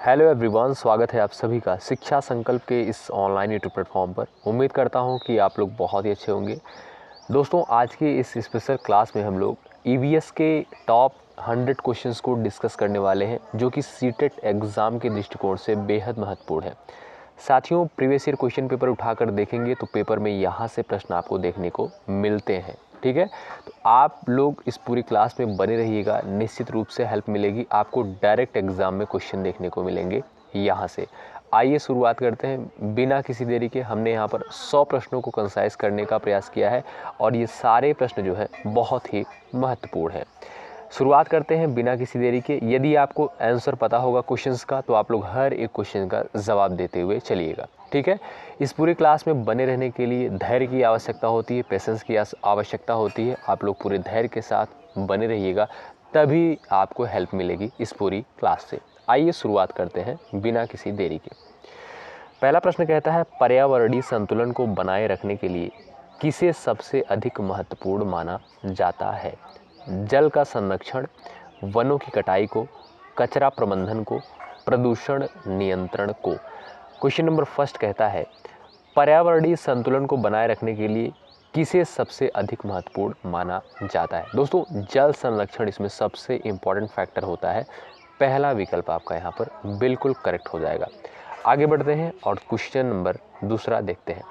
Hello everyone, स्वागत है आप सभी का शिक्षा संकल्प के इस ऑनलाइन यूट्यूब प्लेटफॉर्म पर। उम्मीद करता हूं कि आप लोग बहुत ही अच्छे होंगे। दोस्तों, आज की इस स्पेशल क्लास में हम लोग ईवीएस के टॉप 100 क्वेश्चंस को डिस्कस करने वाले हैं, जो कि सीटेट एग्ज़ाम के दृष्टिकोण से बेहद महत्वपूर्ण है। साथियों, प्रीवियस ईयर क्वेश्चन पेपर उठाकर देखेंगे तो पेपर में यहाँ से प्रश्न आपको देखने को मिलते हैं। ठीक है, तो आप लोग इस पूरी क्लास में बने रहिएगा, निश्चित रूप से हेल्प मिलेगी आपको। डायरेक्ट एग्जाम में क्वेश्चन देखने को मिलेंगे यहाँ से। आइए शुरुआत करते हैं बिना किसी देरी के। हमने यहाँ पर 100 प्रश्नों को कंसाइज करने का प्रयास किया है और ये सारे प्रश्न जो है बहुत ही महत्वपूर्ण है। शुरुआत करते हैं बिना किसी देरी के। यदि आपको आंसर पता होगा क्वेश्चंस का तो आप लोग हर एक क्वेश्चन का जवाब देते हुए चलिएगा। ठीक है, इस पूरी क्लास में बने रहने के लिए धैर्य की आवश्यकता होती है, पेशेंस की आवश्यकता होती है। आप लोग पूरे धैर्य के साथ बने रहिएगा, तभी आपको हेल्प मिलेगी इस पूरी क्लास से। आइए शुरुआत करते हैं बिना किसी देरी के। पहला प्रश्न कहता है, पर्यावरणीय संतुलन को बनाए रखने के लिए किसे सबसे अधिक महत्वपूर्ण माना जाता है? जल का संरक्षण, वनों की कटाई को, कचरा प्रबंधन को, प्रदूषण नियंत्रण को। क्वेश्चन नंबर फर्स्ट कहता है, पर्यावरणीय संतुलन को बनाए रखने के लिए किसे सबसे अधिक महत्वपूर्ण माना जाता है? दोस्तों, जल संरक्षण इसमें सबसे इम्पॉर्टेंट फैक्टर होता है। पहला विकल्प आपका यहाँ पर बिल्कुल करेक्ट हो जाएगा। आगे बढ़ते हैं और क्वेश्चन नंबर दूसरा देखते हैं।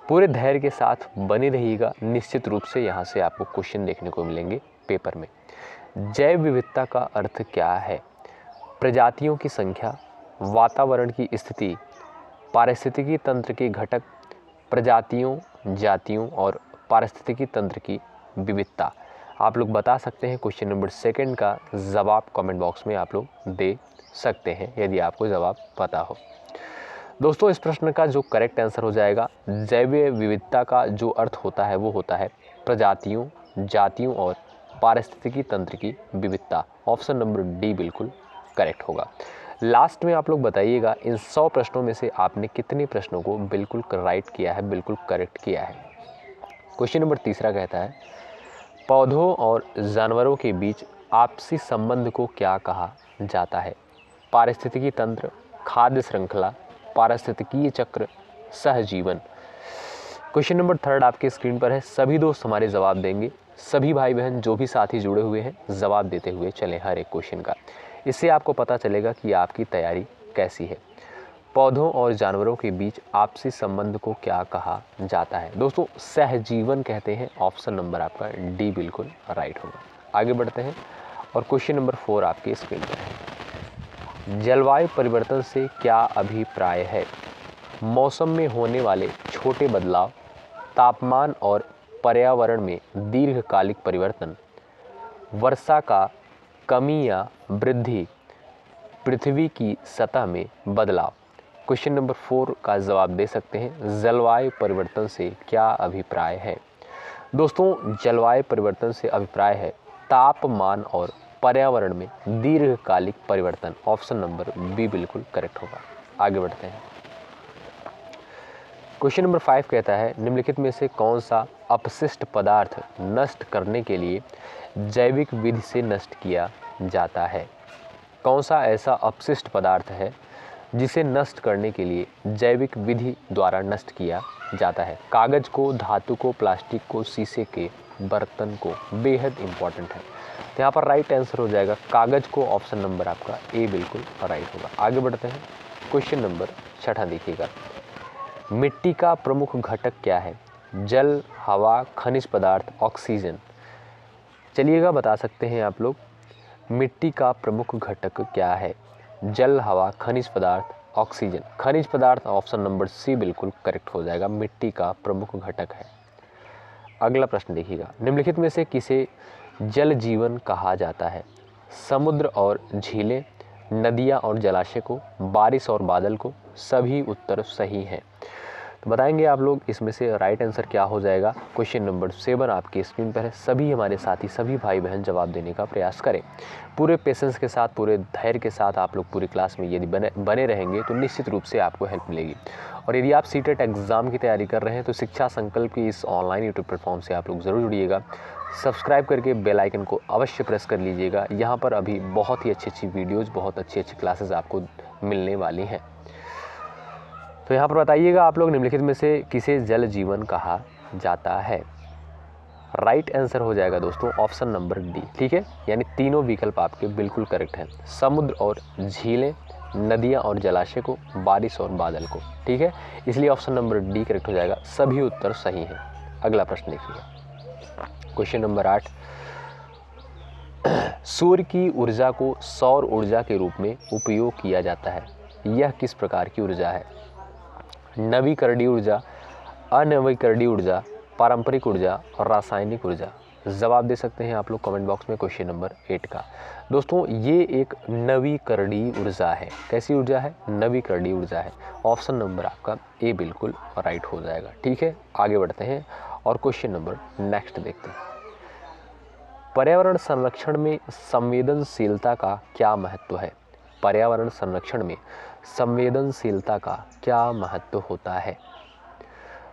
पूरे धैर्य के साथ बने रहिएगा, निश्चित रूप से यहाँ से आपको क्वेश्चन देखने को मिलेंगे पेपर में। जैव विविधता का अर्थ क्या है? प्रजातियों की संख्या, वातावरण की स्थिति, पारिस्थितिकी तंत्र के घटक, प्रजातियों, जातियों और पारिस्थितिकी तंत्र की विविधता। आप लोग बता सकते हैं। क्वेश्चन नंबर सेकंड का जवाब कमेंट बॉक्स में आप लोग दे सकते हैं यदि आपको जवाब पता हो। दोस्तों, इस प्रश्न का जो करेक्ट आंसर हो जाएगा, जैव विविधता का जो अर्थ होता है वो होता है प्रजातियों, जातियों और पारिस्थितिकी तंत्र की विविधता। ऑप्शन नंबर डी बिल्कुल करेक्ट होगा। लास्ट में आप लोग बताइएगा, इन 100 प्रश्नों में से आपने कितने प्रश्नों को बिल्कुल राइट किया है, बिल्कुल करेक्ट किया है। क्वेश्चन नंबर तीसरा कहता है, पौधों और जानवरों के बीच आपसी संबंध को क्या कहा जाता है? पारिस्थितिकी तंत्र, खाद्य श्रृंखला, पारिस्थितिकीय चक्र, सहजीवन। क्वेश्चन नंबर थर्ड आपके स्क्रीन पर है। सभी दोस्त हमारे जवाब देंगे। सभी भाई बहन जो भी साथी जुड़े हुए हैं जवाब देते हुए चलें हर एक क्वेश्चन का। इससे आपको पता चलेगा कि आपकी तैयारी कैसी है। पौधों और जानवरों के बीच आपसी संबंध को क्या कहा जाता है? दोस्तों, सहजीवन कहते हैं। ऑप्शन नंबर आपका डी बिल्कुल राइट होगा। आगे बढ़ते हैं और क्वेश्चन नंबर 4 आपके स्क्रीन पर है। जलवायु परिवर्तन से क्या अभिप्राय है? मौसम में होने वाले छोटे बदलाव, तापमान और पर्यावरण में दीर्घकालिक परिवर्तन, वर्षा का कमी या वृद्धि, पृथ्वी की सतह में बदलाव। क्वेश्चन नंबर 4 का जवाब दे सकते हैं। जलवायु परिवर्तन से क्या अभिप्राय है? दोस्तों, जलवायु परिवर्तन से अभिप्राय है तापमान और पर्यावरण में दीर्घकालिक परिवर्तन। ऑप्शन नंबर बी बिल्कुल करेक्ट होगा। आगे बढ़ते हैं। क्वेश्चन नंबर 5 कहता है, निम्नलिखित में से कौन सा अपशिष्ट पदार्थ नष्ट करने के लिए जैविक विधि से नष्ट किया जाता है? कौन सा ऐसा अपशिष्ट पदार्थ है जिसे नष्ट करने के लिए जैविक विधि द्वारा नष्ट किया जाता है? कागज को, धातु को, प्लास्टिक को, शीशे के बर्तन को। बेहद इंपॉर्टेंट है, तो यहाँ पर राइट आंसर हो जाएगा कागज को। ऑप्शन नंबर आपका ए बिल्कुल राइट होगा। आगे बढ़ते हैं। क्वेश्चन नंबर 6 देखिएगा। मिट्टी का प्रमुख घटक क्या है? जल, हवा, खनिज पदार्थ, ऑक्सीजन। चलिएगा बता सकते हैं आप लोग, मिट्टी का प्रमुख घटक क्या है? जल, हवा, खनिज पदार्थ, ऑक्सीजन। खनिज पदार्थ। ऑप्शन नंबर सी बिल्कुल करेक्ट हो जाएगा, मिट्टी का प्रमुख घटक है। अगला प्रश्न देखिएगा। निम्नलिखित में से किसे जल जीवन कहा जाता है? समुद्र और झीलें, नदियाँ और जलाशय को, बारिश और बादल को। सभी उत्तर सही हैं। तो बताएंगे आप लोग इसमें से राइट आंसर क्या हो जाएगा। क्वेश्चन नंबर 7 आपकी स्क्रीन पर है। सभी हमारे साथी, सभी भाई बहन जवाब देने का प्रयास करें। पूरे पेशेंस के साथ, पूरे धैर्य के साथ आप लोग पूरी क्लास में यदि बने रहेंगे तो निश्चित रूप से आपको हेल्प मिलेगी। और यदि आप सीटेट एग्ज़ाम की तैयारी कर रहे हैं तो शिक्षा संकल्प की इस ऑनलाइन यूट्यूब प्लेटफॉर्म से आप लोग ज़रूर जुड़िएगा। सब्सक्राइब करके बेल आइकन को अवश्य प्रेस कर लीजिएगा। यहाँ पर अभी बहुत ही अच्छी वीडियोज़, बहुत अच्छी क्लासेस आपको मिलने वाली हैं। तो यहाँ पर बताइएगा आप लोग निम्नलिखित में से किसे जल जीवन कहा जाता है। राइट आंसर हो जाएगा दोस्तों ऑप्शन नंबर डी। ठीक है, यानी तीनों विकल्प आपके बिल्कुल करेक्ट हैं। समुद्र और झीलें, नदियाँ और जलाशय को, बारिश और बादल को। ठीक है, इसलिए ऑप्शन नंबर डी करेक्ट हो जाएगा। सभी उत्तर सही हैं। अगला प्रश्न देखिए, क्वेश्चन नंबर 8। सूर्य की ऊर्जा को सौर ऊर्जा के रूप में उपयोग किया जाता है। यह किस प्रकार की ऊर्जा है? नवीकरणीय ऊर्जा, अनवीकरणीय ऊर्जा, पारंपरिक ऊर्जा और रासायनिक ऊर्जा। जवाब दे सकते हैं आप लोग कमेंट बॉक्स में क्वेश्चन नंबर 8 का। दोस्तों ये एक नवीकरणीय ऊर्जा है। कैसी ऊर्जा है? नवीकरणीय ऊर्जा है। ऑप्शन नंबर आपका ए बिल्कुल राइट हो जाएगा। ठीक है, आगे बढ़ते हैं और क्वेश्चन नंबर नेक्स्ट देखते हैं। पर्यावरण संरक्षण में संवेदनशीलता का क्या महत्व है? पर्यावरण संरक्षण में संवेदनशीलता का क्या महत्व होता है?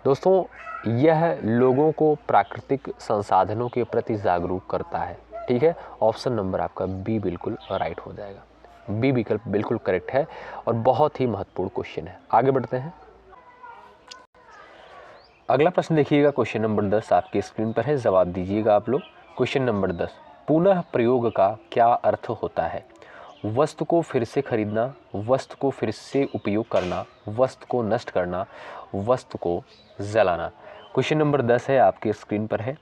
दोस्तों यह लोगों को प्राकृतिक संसाधनों के प्रति जागरूक करता है। ठीक है, ऑप्शन नंबर आपका बी बिल्कुल राइट हो जाएगा। बी विकल्प बिल्कुल करेक्ट है और बहुत ही महत्वपूर्ण क्वेश्चन है। आगे बढ़ते हैं। अगला प्रश्न देखिएगा, क्वेश्चन नंबर 10 आपकी स्क्रीन पर है। जवाब दीजिएगा आप लोग। क्वेश्चन नंबर 10, पुनः प्रयोग का क्या अर्थ होता है? वस्तु को फिर से खरीदना, वस्तु को फिर से उपयोग करना, वस्तु को नष्ट करना, वस्तु को जलाना। क्वेश्चन नंबर 10 है, आपके स्क्रीन पर है।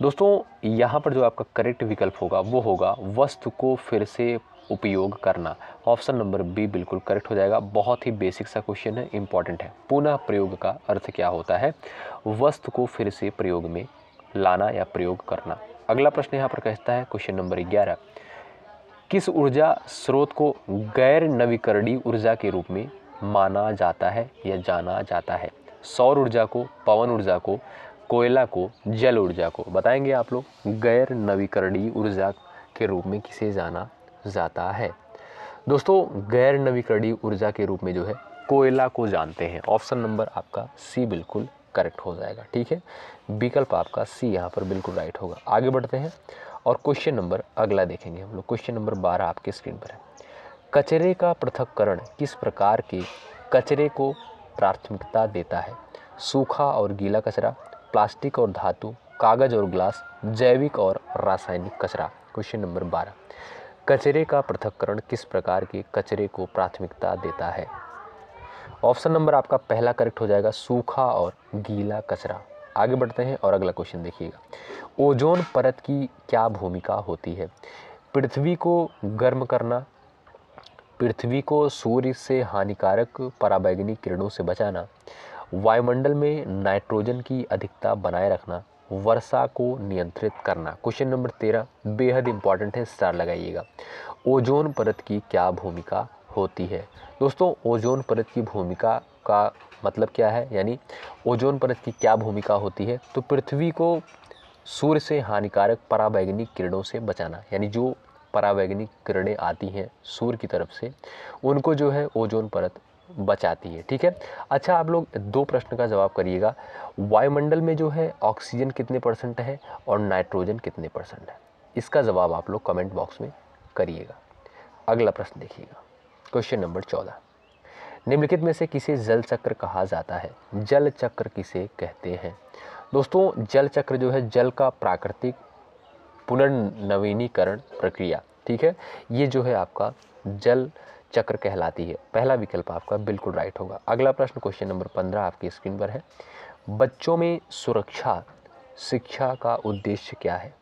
दोस्तों यहाँ पर जो आपका करेक्ट विकल्प होगा वो होगा वस्तु को फिर से उपयोग करना। ऑप्शन नंबर बी बिल्कुल करेक्ट हो जाएगा। बहुत ही बेसिक सा क्वेश्चन है, इंपॉर्टेंट है। पुनः प्रयोग का अर्थ क्या होता है? वस्तु को फिर से प्रयोग में लाना या प्रयोग करना। अगला प्रश्न यहाँ पर कहता है क्वेश्चन नंबर 11, किस ऊर्जा स्रोत को गैर नवीकरणीय ऊर्जा के रूप में माना जाता है या जाना जाता है? सौर ऊर्जा को, पवन ऊर्जा को, कोयला को, जल ऊर्जा को। बताएंगे आप लोग। गैर नवीकरणीय ऊर्जा के रूप में किसे जाना जाता है? दोस्तों गैर नवीकरणीय ऊर्जा के रूप में जो है कोयला को जानते हैं। ऑप्शन नंबर आपका सी बिल्कुल करेक्ट हो जाएगा। ठीक है, विकल्प आपका सी यहाँ पर बिल्कुल राइट होगा। आगे बढ़ते हैं और क्वेश्चन नंबर अगला देखेंगे हम लोग। क्वेश्चन नंबर 12 आपके स्क्रीन पर है। कचरे का पृथक्करण किस प्रकार के कचरे को प्राथमिकता देता है? सूखा और गीला कचरा, प्लास्टिक और धातु, कागज और ग्लास, जैविक और रासायनिक कचरा। क्वेश्चन नंबर 12, कचरे का पृथक्करण किस प्रकार के कचरे को प्राथमिकता देता है? ऑप्शन नंबर आपका पहला करेक्ट हो जाएगा, सूखा और गीला कचरा। आगे बढ़ते हैं और अगला क्वेश्चन देखिएगा। ओजोन परत की क्या भूमिका होती है? पृथ्वी को गर्म करना, पृथ्वी को सूर्य से हानिकारक पराबैंगनी किरणों से बचाना, वायुमंडल में नाइट्रोजन की अधिकता बनाए रखना, वर्षा को नियंत्रित करना। क्वेश्चन नंबर 13 बेहद इंपॉर्टेंट है, स्टार लगाइएगा। ओजोन परत की क्या भूमिका होती है? दोस्तों ओजोन परत की भूमिका का मतलब क्या है? यानी ओजोन परत की क्या भूमिका होती है? तो पृथ्वी को सूर्य से हानिकारक पराबैंगनी किरणों से बचाना, यानी जो पराबैंगनी किरणें आती हैं सूर्य की तरफ से उनको जो है ओजोन परत बचाती है। ठीक है, अच्छा आप लोग दो प्रश्न का जवाब करिएगा। वायुमंडल में जो है ऑक्सीजन कितने % है और नाइट्रोजन कितने % है? इसका जवाब आप लोग कमेंट बॉक्स में करिएगा। अगला प्रश्न देखिएगा, क्वेश्चन नंबर 14, निम्नलिखित में से किसे जल चक्र कहा जाता है? जल चक्र किसे कहते हैं? दोस्तों जल चक्र जो है जल का प्राकृतिक पुनर्नवीनीकरण प्रक्रिया। ठीक है, ये जो है आपका जल चक्र कहलाती है। पहला विकल्प आपका बिल्कुल राइट होगा। अगला प्रश्न क्वेश्चन नंबर 15 आपकी स्क्रीन पर है। बच्चों में सुरक्षा शिक्षा का उद्देश्य क्या है?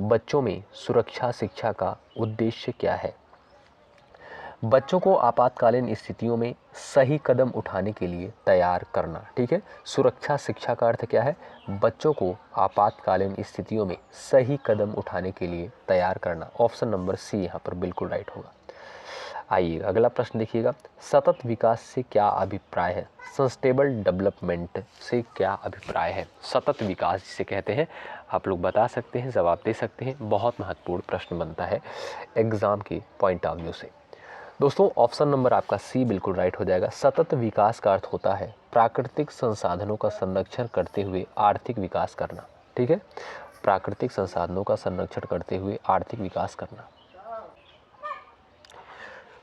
बच्चों में सुरक्षा शिक्षा का उद्देश्य क्या है? बच्चों को आपातकालीन स्थितियों में सही कदम उठाने के लिए तैयार करना। ठीक है, सुरक्षा शिक्षा का अर्थ क्या है? बच्चों को आपातकालीन स्थितियों में सही कदम उठाने के लिए तैयार करना। ऑप्शन नंबर सी यहाँ पर बिल्कुल राइट होगा। आइए अगला प्रश्न देखिएगा। सतत विकास से क्या अभिप्राय है? सस्टेनेबल डेवलपमेंट से क्या अभिप्राय है? सतत विकास जिसे कहते हैं, आप लोग बता सकते हैं, जवाब दे सकते हैं। बहुत महत्वपूर्ण प्रश्न बनता है एग्जाम के पॉइंट ऑफ व्यू से। दोस्तों ऑप्शन नंबर आपका सी बिल्कुल राइट हो जाएगा। सतत विकास का अर्थ होता है प्राकृतिक संसाधनों का संरक्षण करते हुए आर्थिक विकास करना। ठीक है, प्राकृतिक संसाधनों का संरक्षण करते हुए आर्थिक विकास करना।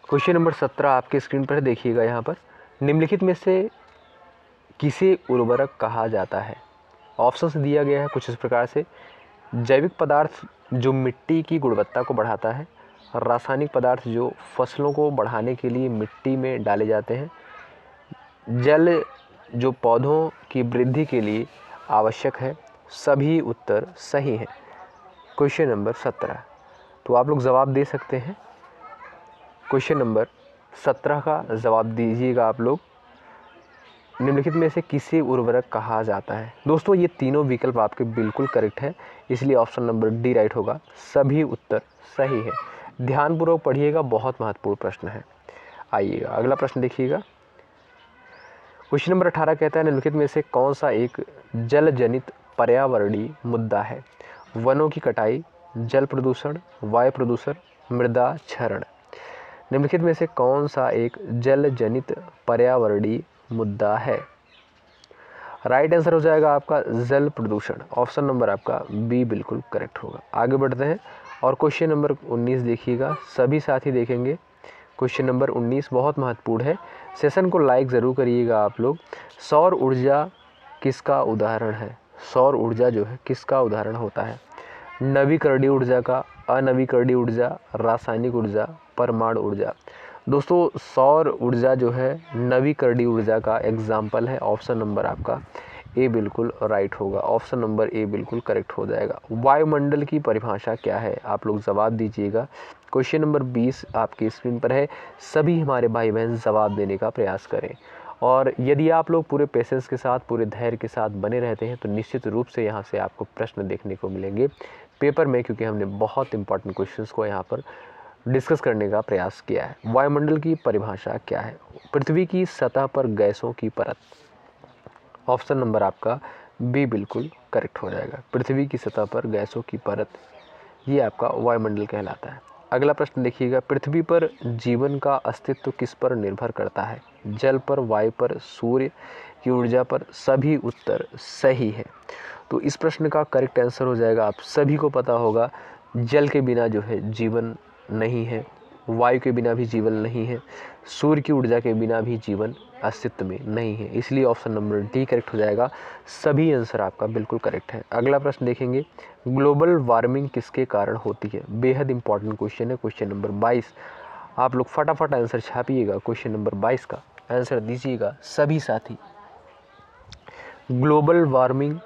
क्वेश्चन नंबर 17 आपके स्क्रीन पर देखिएगा। यहाँ पर निम्नलिखित में से किसे उर्वरक कहा जाता है? ऑप्शंस दिया गया है कुछ इस प्रकार से। जैविक पदार्थ जो मिट्टी की गुणवत्ता को बढ़ाता है, रासायनिक पदार्थ जो फसलों को बढ़ाने के लिए मिट्टी में डाले जाते हैं, जल जो पौधों की वृद्धि के लिए आवश्यक है। सभी उत्तर सही हैं। क्वेश्चन नंबर 17, तो आप लोग जवाब दे सकते हैं। क्वेश्चन नंबर 17 का जवाब दीजिएगा आप लोग। निम्नलिखित में से किसे उर्वरक कहा जाता है? दोस्तों ये तीनों विकल्प आपके बिल्कुल करेक्ट है, इसलिए ऑप्शन नंबर डी राइट होगा। सभी उत्तर सही है। ध्यानपूर्वक पढ़िएगा, बहुत महत्वपूर्ण प्रश्न है। आइएगा अगला प्रश्न देखिएगा। क्वेश्चन नंबर 18 कहता है निम्नलिखित में से कौन सा एक जल जनित पर्यावरणीय मुद्दा है? वनों की कटाई, जल प्रदूषण, वायु प्रदूषण, मृदा क्षरण। निम्नलिखित में से कौन सा एक जल जनित पर्यावरणीय मुद्दा है? राइट आंसर हो जाएगा आपका जल प्रदूषण। ऑप्शन नंबर आपका बी बिल्कुल करेक्ट होगा। आगे बढ़ते हैं और क्वेश्चन नंबर 19 देखिएगा, सभी साथी देखेंगे। क्वेश्चन नंबर 19 बहुत महत्वपूर्ण है, सेशन को लाइक ज़रूर करिएगा आप लोग। सौर ऊर्जा किसका उदाहरण है? सौर ऊर्जा जो है किसका उदाहरण होता है? नवीकरणीय ऊर्जा का, अनवीकरणीय ऊर्जा, रासायनिक ऊर्जा, परमाणु ऊर्जा। दोस्तों सौर ऊर्जा जो है नवीकरणीय ऊर्जा का एग्जाम्पल है। ऑप्शन नंबर आपका ए बिल्कुल राइट होगा। ऑप्शन नंबर ए बिल्कुल करेक्ट हो जाएगा। वायुमंडल की परिभाषा क्या है? आप लोग जवाब दीजिएगा। क्वेश्चन नंबर 20 आपकी स्क्रीन पर है। सभी हमारे भाई बहन जवाब देने का प्रयास करें, और यदि आप लोग पूरे पेशेंस के साथ, पूरे धैर्य के साथ बने रहते हैं तो निश्चित रूप से यहाँ से आपको प्रश्न देखने को मिलेंगे पेपर में, क्योंकि हमने बहुत इंपॉर्टेंट क्वेश्चंस को यहाँ पर डिस्कस करने का प्रयास किया है। वायुमंडल की परिभाषा क्या है? पृथ्वी की सतह पर गैसों की परत। ऑप्शन नंबर आपका बी बिल्कुल करेक्ट हो जाएगा। पृथ्वी की सतह पर गैसों की परत, ये आपका वायुमंडल कहलाता है। अगला प्रश्न देखिएगा, पृथ्वी पर जीवन का अस्तित्व किस पर निर्भर करता है? जल पर, वायु पर, सूर्य की ऊर्जा पर। सभी उत्तर सही है। तो इस प्रश्न का करेक्ट आंसर हो जाएगा, आप सभी को पता होगा, जल के बिना जो है जीवन नहीं है, वायु के बिना भी जीवन नहीं है, सूर्य की ऊर्जा के बिना भी जीवन अस्तित्व में नहीं है। इसलिए ऑप्शन नंबर डी करेक्ट हो जाएगा। सभी आंसर आपका बिल्कुल करेक्ट है। अगला प्रश्न देखेंगे, ग्लोबल वार्मिंग किसके कारण होती है? बेहद इंपॉर्टेंट क्वेश्चन है। क्वेश्चन नंबर 22, आप लोग फटाफट आंसर छापिएगा। क्वेश्चन नंबर 22 का आंसर दीजिएगा सभी साथी। ग्लोबल वार्मिंग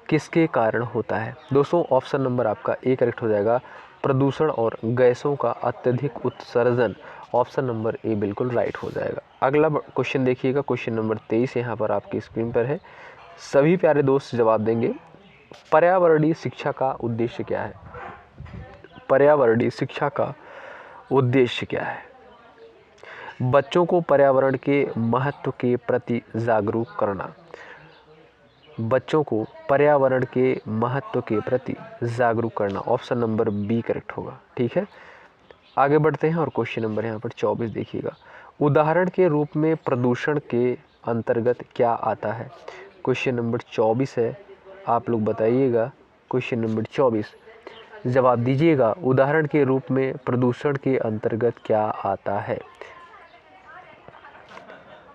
किसके कारण होता है? दोस्तों ऑप्शन नंबर आपका ए करेक्ट हो जाएगा। प्रदूषण और गैसों का अत्यधिक उत्सर्जन। ऑप्शन नंबर ए बिल्कुल राइट हो जाएगा। अगला क्वेश्चन देखिएगा, क्वेश्चन नंबर 23 यहाँ पर आपकी स्क्रीन पर है। सभी प्यारे दोस्त जवाब देंगे। पर्यावरणीय शिक्षा का उद्देश्य क्या है? पर्यावरणीय शिक्षा का उद्देश्य क्या है? बच्चों को पर्यावरण के महत्व के प्रति जागरूक करना। बच्चों को पर्यावरण के महत्व के प्रति जागरूक करना। ऑप्शन नंबर बी करेक्ट होगा। ठीक है, आगे बढ़ते हैं और क्वेश्चन नंबर यहाँ पर 24 देखिएगा। उदाहरण के रूप में प्रदूषण के अंतर्गत क्या आता है? क्वेश्चन नंबर 24 है, आप लोग बताइएगा। क्वेश्चन नंबर 24 जवाब दीजिएगा। उदाहरण के रूप में प्रदूषण के अंतर्गत क्या आता है?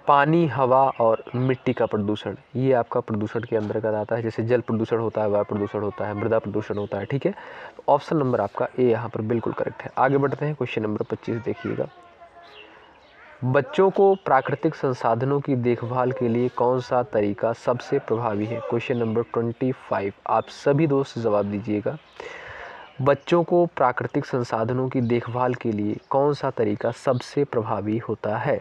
पानी, हवा और मिट्टी का प्रदूषण, ये आपका प्रदूषण के अंतर्गत आता है। जैसे जल प्रदूषण होता है, वायु प्रदूषण होता है, मृदा प्रदूषण होता है। ठीक है, ऑप्शन नंबर आपका ए यहाँ पर बिल्कुल करेक्ट है। आगे बढ़ते हैं, क्वेश्चन नंबर 25 देखिएगा। बच्चों को प्राकृतिक संसाधनों की देखभाल के लिए कौन सा तरीका सबसे प्रभावी है? क्वेश्चन नंबर 25, आप सभी दोस्त जवाब दीजिएगा। बच्चों को प्राकृतिक संसाधनों की देखभाल के लिए कौन सा तरीका सबसे प्रभावी होता है?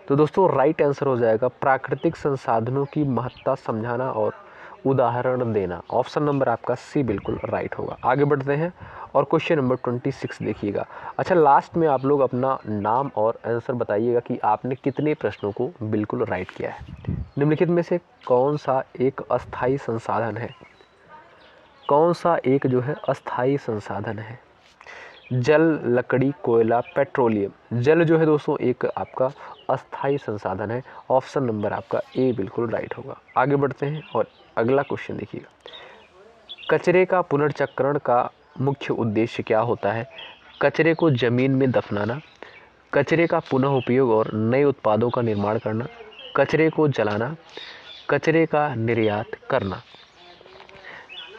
तो दोस्तों राइट आंसर हो जाएगा प्राकृतिक संसाधनों की महत्ता समझाना और उदाहरण देना। ऑप्शन नंबर आपका सी बिल्कुल राइट होगा। आगे बढ़ते हैं और क्वेश्चन नंबर 26 देखिएगा। अच्छा, लास्ट में आप लोग अपना नाम और आंसर बताइएगा कि आपने कितने प्रश्नों को बिल्कुल राइट किया है। निम्नलिखित में से कौन सा एक अस्थायी संसाधन है? कौन सा एक जो है अस्थायी संसाधन है? जल, लकड़ी, कोयला, पेट्रोलियम। जल जो है दोस्तों एक आपका अस्थायी संसाधन है। ऑप्शन नंबर आपका ए बिल्कुल राइट होगा। आगे बढ़ते हैं और अगला क्वेश्चन देखिएगा। कचरे का पुनर्चक्रण का मुख्य उद्देश्य क्या होता है? कचरे को जमीन में दफनाना, कचरे का पुनः उपयोग और नए उत्पादों का निर्माण करना, कचरे को जलाना, कचरे का निर्यात करना।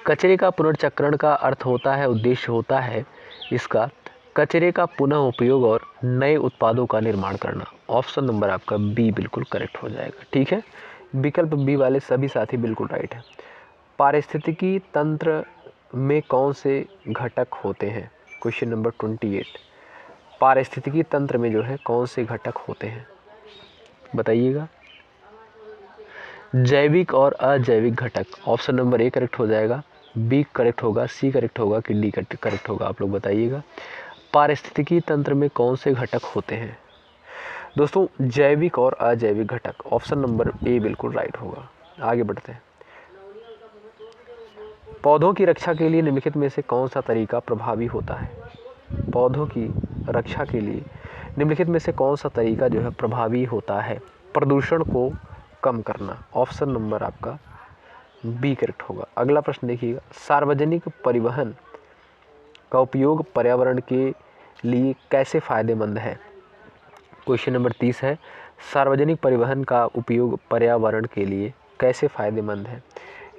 कचरे का पुनर्चक्रण का अर्थ होता है, उद्देश्य होता है इसका कचरे का पुनः उपयोग और नए उत्पादों का निर्माण करना। ऑप्शन नंबर आपका बी बिल्कुल करेक्ट हो जाएगा। ठीक है, विकल्प बी वाले सभी साथी बिल्कुल राइट है। पारिस्थितिकी तंत्र में कौन से घटक होते हैं? Question number 28। पारिस्थितिकी तंत्र में जो है कौन से घटक होते हैं बताइएगा। जैविक और अजैविक घटक। ऑप्शन नंबर ए करेक्ट हो जाएगा, बी करेक्ट होगा, सी करेक्ट होगा कि डी करेक्ट होगा, आप लोग बताइएगा। पारिस्थितिकी तंत्र में कौन से घटक होते हैं? दोस्तों जैविक और अजैविक घटक। ऑप्शन नंबर ए बिल्कुल राइट होगा। आगे बढ़ते हैं। पौधों की रक्षा के लिए निम्नलिखित में से कौन सा तरीका प्रभावी होता है? पौधों की रक्षा के लिए निम्नलिखित में से कौन सा तरीका जो है प्रभावी होता है? प्रदूषण को कम करना। ऑप्शन नंबर आपका बी करेक्ट होगा। अगला प्रश्न देखिएगा, सार्वजनिक परिवहन का उपयोग पर्यावरण के लिए कैसे फायदेमंद है? क्वेश्चन नंबर 30 है, सार्वजनिक परिवहन का उपयोग पर्यावरण के लिए कैसे फायदेमंद है?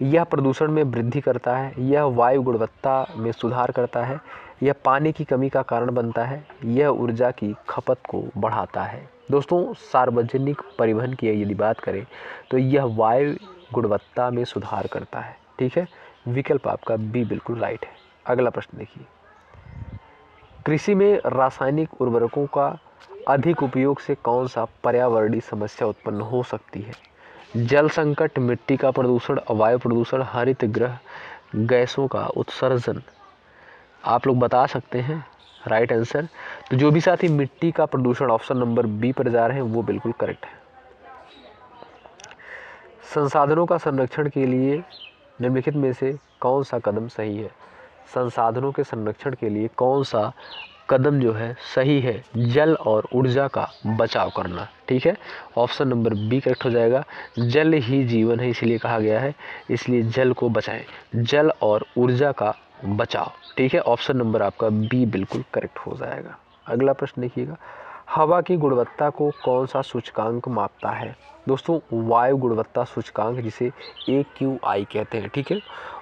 यह प्रदूषण में वृद्धि करता है, यह वायु गुणवत्ता में सुधार करता है, यह पानी की कमी का कारण बनता है, यह ऊर्जा की खपत को बढ़ाता है। दोस्तों सार्वजनिक परिवहन की यदि बात करें तो यह वायु गुणवत्ता में सुधार करता है। ठीक है, विकल्प आपका बी बिल्कुल राइट है। अगला प्रश्न देखिए, कृषि में रासायनिक उर्वरकों का अधिक उपयोग से कौन सा पर्यावरणीय समस्या उत्पन्न हो सकती है? जल संकट, मिट्टी का प्रदूषण, वायु प्रदूषण, हरित गृह गैसों का उत्सर्जन। आप लोग बता सकते हैं राइट आंसर। तो जो भी साथी मिट्टी का प्रदूषण ऑप्शन नंबर बी पर जा रहे हैं वो बिल्कुल करेक्ट है। संसाधनों का संरक्षण के लिए निम्नलिखित में से कौन सा कदम सही है? संसाधनों के संरक्षण के लिए कौन सा कदम जो है सही है? जल और ऊर्जा का बचाव करना। ठीक है, ऑप्शन नंबर बी करेक्ट हो जाएगा। जल ही जीवन है इसलिए कहा गया है, इसलिए जल को बचाएं, जल और ऊर्जा का बचाव। ठीक है, ऑप्शन नंबर आपका बी बिल्कुल करेक्ट हो जाएगा। अगला प्रश्न देखिएगा, हवा की गुणवत्ता को कौन सा सूचकांक मापता है? दोस्तों वायु गुणवत्ता सूचकांक, जिसे AQI कहते हैं। ठीक है,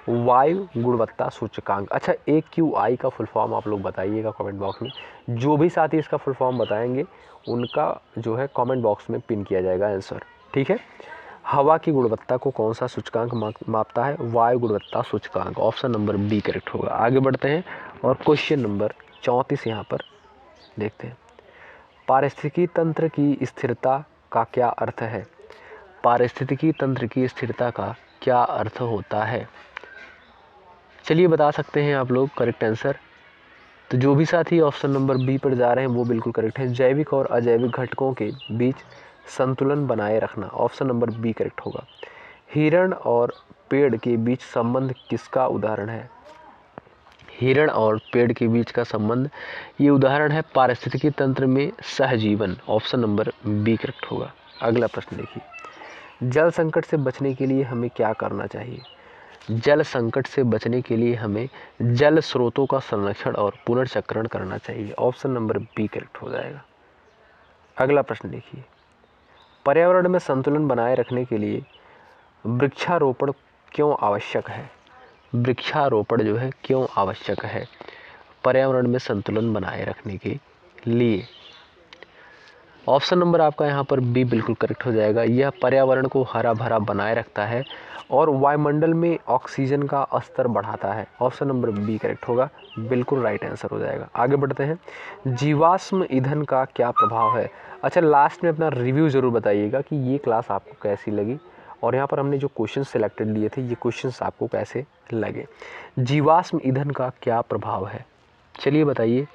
वायु गुणवत्ता सूचकांक। अच्छा, AQI का फुल फॉर्म आप लोग बताइएगा कमेंट बॉक्स में। जो भी साथी इसका फुल फॉर्म बताएंगे उनका जो है कमेंट बॉक्स में पिन किया जाएगा आंसर। ठीक है, हवा की गुणवत्ता को कौन सा सूचकांक मापता है? वायु गुणवत्ता सूचकांक। ऑप्शन नंबर बी करेक्ट होगा। आगे बढ़ते हैं और क्वेश्चन नंबर 34 यहाँ पर देखते हैं। पारिस्थितिकी तंत्र की स्थिरता का क्या अर्थ है? पारिस्थितिकी तंत्र की स्थिरता का क्या अर्थ होता है? चलिए बता सकते हैं आप लोग करेक्ट आंसर। तो जो भी साथी ऑप्शन नंबर बी पर जा रहे हैं वो बिल्कुल करेक्ट है। जैविक और अजैविक घटकों के बीच संतुलन बनाए रखना। ऑप्शन नंबर बी करेक्ट होगा। हिरण और पेड़ के बीच संबंध किसका उदाहरण है? हिरण और पेड़ के बीच का संबंध, ये उदाहरण है पारिस्थितिकी तंत्र में सहजीवन। ऑप्शन नंबर बी करेक्ट होगा। अगला प्रश्न देखिए, जल संकट से बचने के लिए हमें क्या करना चाहिए? जल संकट से बचने के लिए हमें जल स्रोतों का संरक्षण और पुनर्चक्रण करना चाहिए। ऑप्शन नंबर बी करेक्ट हो जाएगा। अगला प्रश्न देखिए, पर्यावरण में संतुलन बनाए रखने के लिए वृक्षारोपण क्यों आवश्यक है? वृक्षारोपण जो है क्यों आवश्यक है पर्यावरण में संतुलन बनाए रखने के लिए? ऑप्शन नंबर आपका यहाँ पर बी बिल्कुल करेक्ट हो जाएगा। यह पर्यावरण को हरा भरा बनाए रखता है और वायुमंडल में ऑक्सीजन का स्तर बढ़ाता है। ऑप्शन नंबर बी करेक्ट होगा, बिल्कुल राइट आंसर हो जाएगा। आगे बढ़ते हैं, जीवाश्म ईंधन का क्या प्रभाव है? अच्छा, लास्ट में अपना रिव्यू ज़रूर बताइएगा कि ये क्लास आपको कैसी लगी और यहाँ पर हमने जो क्वेश्चन सिलेक्टेड लिए थे ये क्वेश्चंस आपको कैसे लगे। जीवाश्म ईंधन का क्या प्रभाव है? चलिए बताइए,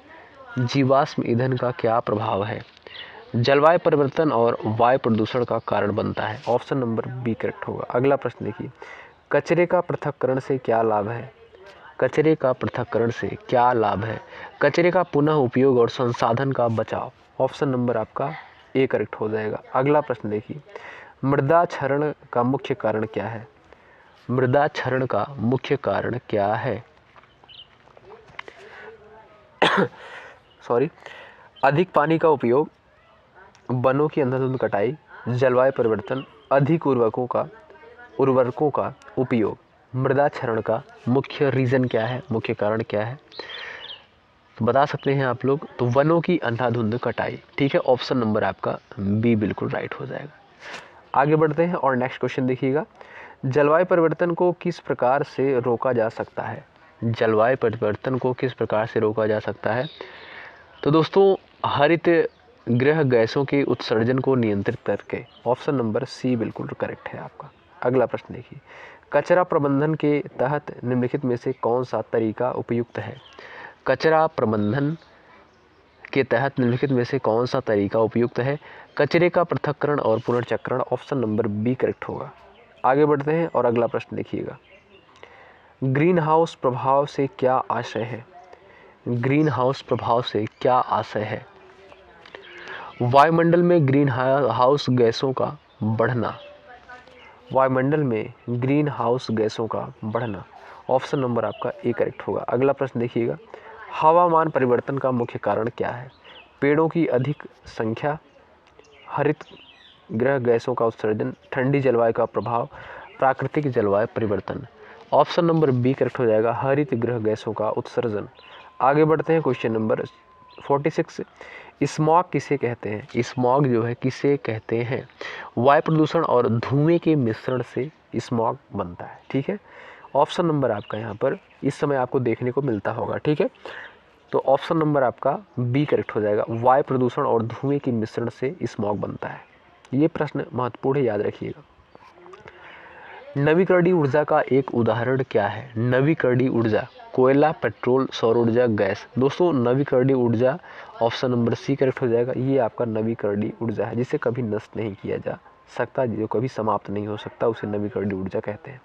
जीवाश्म ईंधन का क्या प्रभाव है? जलवायु परिवर्तन और वायु प्रदूषण का कारण बनता है। ऑप्शन नंबर बी करेक्ट होगा। अगला प्रश्न देखिए, कचरे का पृथक्करण से क्या लाभ है? कचरे का पृथक्करण से क्या लाभ है? कचरे का पुनः उपयोग और संसाधन का बचाव। ऑप्शन नंबर आपका ए करेक्ट हो जाएगा। अगला प्रश्न देखिए, मृदा क्षरण का मुख्य कारण क्या है? मृदा क्षरण का मुख्य कारण क्या है? सॉरी, अधिक पानी का उपयोग, वनों की अंधाधुंध कटाई, जलवायु परिवर्तन, अधिक उर्वरकों का उपयोग, मृदा क्षरण का मुख्य रीज़न क्या है, मुख्य कारण क्या है, तो बता सकते हैं आप लोग। तो वनों की अंधाधुंध कटाई, ठीक है, ऑप्शन नंबर आपका बी बिल्कुल राइट हो जाएगा। आगे बढ़ते हैं और नेक्स्ट क्वेश्चन देखिएगा, जलवायु परिवर्तन को किस प्रकार से रोका जा सकता है? जलवायु परिवर्तन को किस प्रकार से रोका जा सकता है? तो दोस्तों हरित गृह गैसों के उत्सर्जन को नियंत्रित करके, ऑप्शन नंबर सी बिल्कुल करेक्ट है आपका। अगला प्रश्न देखिए, कचरा प्रबंधन के तहत निम्नलिखित में से कौन सा तरीका उपयुक्त है? कचरा प्रबंधन के तहत निम्नलिखित में से कौन सा तरीका उपयुक्त है? कचरे का पृथक्करण और पुनर्चक्रण, ऑप्शन नंबर बी करेक्ट होगा। आगे बढ़ते हैं और अगला प्रश्न देखिएगा, ग्रीन हाउस प्रभाव से क्या आशय है? ग्रीन हाउस प्रभाव से क्या आशय है? वायुमंडल में ग्रीन हाउस गैसों का बढ़ना, वायुमंडल में ग्रीन हाउस गैसों का बढ़ना, ऑप्शन नंबर आपका ए करेक्ट होगा। अगला प्रश्न देखिएगा, हवामान परिवर्तन का मुख्य कारण क्या है? पेड़ों की अधिक संख्या, हरित गृह गैसों का उत्सर्जन, ठंडी जलवायु का प्रभाव, प्राकृतिक जलवायु परिवर्तन, ऑप्शन नंबर बी करेक्ट हो जाएगा, हरित गृह गैसों का उत्सर्जन। आगे बढ़ते हैं क्वेश्चन नंबर 46, स्मॉग किसे कहते हैं? स्मॉग जो है किसे कहते हैं? वायु प्रदूषण और धुएं के मिश्रण से स्मॉग बनता है, ठीक है। ऑप्शन नंबर आपका यहाँ पर इस समय आपको देखने को मिलता होगा, ठीक है। तो ऑप्शन नंबर आपका बी करेक्ट हो जाएगा, वायु प्रदूषण और धुएं के मिश्रण से स्मॉग बनता है। ये प्रश्न महत्वपूर्ण है, याद रखिएगा। नवीकरणीय ऊर्जा का एक उदाहरण क्या है? नवीकरणीय ऊर्जा, कोयला, पेट्रोल, सौर ऊर्जा, गैस। दोस्तों नवीकरणीय ऊर्जा ऑप्शन नंबर सी करेक्ट हो जाएगा। ये आपका नवीकरणीय ऊर्जा है जिसे कभी नष्ट नहीं किया जा सकता, जो कभी समाप्त नहीं हो सकता, उसे नवीकरणीय ऊर्जा कहते हैं।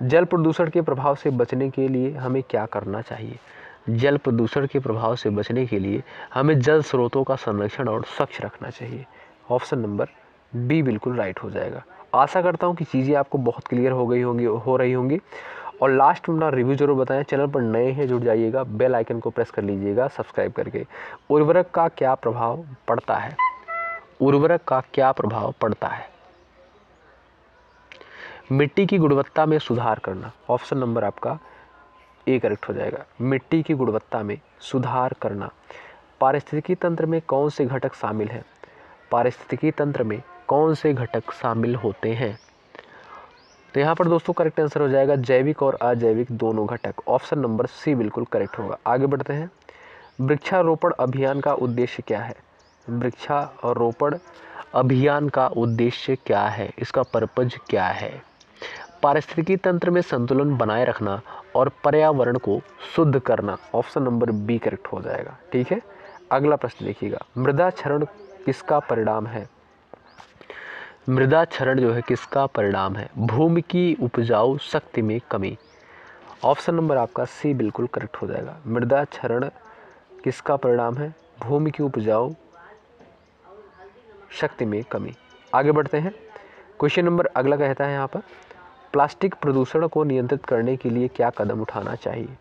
जल प्रदूषण के प्रभाव से बचने के लिए हमें क्या करना चाहिए? जल प्रदूषण के प्रभाव से बचने के लिए हमें जल स्रोतों का संरक्षण और स्वच्छ रखना चाहिए। ऑप्शन नंबर बी बिल्कुल राइट हो जाएगा। आशा करता हूँ कि चीज़ें आपको बहुत क्लियर हो रही होंगी। और लास्ट में अपना रिव्यू जरूर बताएं। चैनल पर नए हैं जुड़ जाइएगा, बेल आइकन को प्रेस कर लीजिएगा सब्सक्राइब करके। उर्वरक का क्या प्रभाव पड़ता है? उर्वरक का क्या प्रभाव पड़ता है? मिट्टी की गुणवत्ता में सुधार करना, ऑप्शन नंबर आपका ए करेक्ट हो जाएगा। मिट्टी की गुणवत्ता में सुधार करना। पारिस्थितिकी तंत्र में कौन से घटक शामिल हैं? पारिस्थितिकी तंत्र में कौन से घटक शामिल होते हैं? तो यहाँ पर दोस्तों करेक्ट आंसर हो जाएगा जैविक और अजैविक दोनों घटक। ऑप्शन नंबर सी बिल्कुल करेक्ट होगा। आगे बढ़ते हैं, वृक्षारोपण अभियान का उद्देश्य क्या है? वृक्षारोपण अभियान का उद्देश्य क्या है? इसका पर्पज क्या है? पारिस्थितिकी तंत्र में संतुलन बनाए रखना और पर्यावरण को शुद्ध करना। ऑप्शन नंबर बी करेक्ट हो जाएगा, ठीक है। अगला प्रश्न देखिएगा, मृदा क्षरण किसका परिणाम है? मृदा क्षरण जो है किसका परिणाम है? भूमि की उपजाऊ शक्ति में कमी। ऑप्शन नंबर आपका सी बिल्कुल करेक्ट हो जाएगा। मृदा क्षरण किसका परिणाम है? भूमि की उपजाऊ शक्ति में कमी। आगे बढ़ते हैं, क्वेश्चन नंबर अगला कहता है यहाँ पर, प्लास्टिक प्रदूषण को नियंत्रित करने के लिए क्या कदम उठाना चाहिए?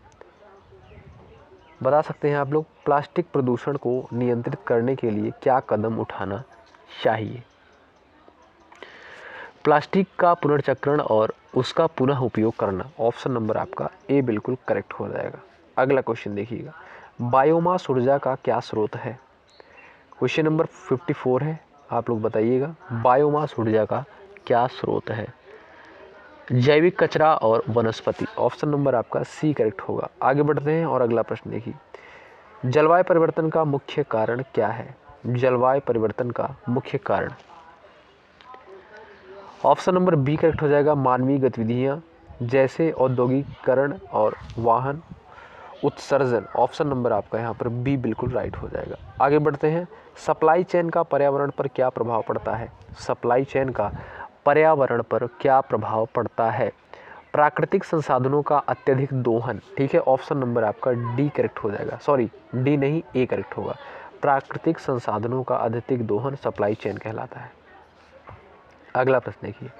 बता सकते हैं आप लोग, प्लास्टिक प्रदूषण को नियंत्रित करने के लिए क्या कदम उठाना चाहिए? प्लास्टिक का पुनर्चक्रण और उसका पुनः उपयोग करना। ऑप्शन नंबर आपका ए बिल्कुल करेक्ट हो जाएगा। अगला क्वेश्चन देखिएगा, बायोमास ऊर्जा का क्या स्रोत है? क्वेश्चन नंबर 54 है, आप लोग बताइएगा बायोमास ऊर्जा का क्या स्रोत है? जैविक कचरा और वनस्पति। ऑप्शन नंबर आपका सी करेक्ट होगा। आगे बढ़ते हैं और अगला प्रश्न देखिए, जलवायु परिवर्तन का मुख्य कारण क्या है? जलवायु परिवर्तन का मुख्य कारण, ऑप्शन नंबर बी करेक्ट हो जाएगा, मानवीय गतिविधियां जैसे औद्योगिकरण और वाहन उत्सर्जन। ऑप्शन नंबर आपका यहाँ पर बी बिल्कुल राइट हो जाएगा। आगे बढ़ते हैं, सप्लाई चेन का पर्यावरण पर क्या प्रभाव पड़ता है? सप्लाई चेन का पर्यावरण पर क्या प्रभाव पड़ता है? प्राकृतिक संसाधनों का अत्यधिक दोहन, ठीक है। ऑप्शन नंबर आपका डी करेक्ट हो जाएगा, सॉरी डी नहीं ए करेक्ट होगा। प्राकृतिक संसाधनों का अत्यधिक दोहन सप्लाई चेन कहलाता है। अगला प्रश्न देखिए,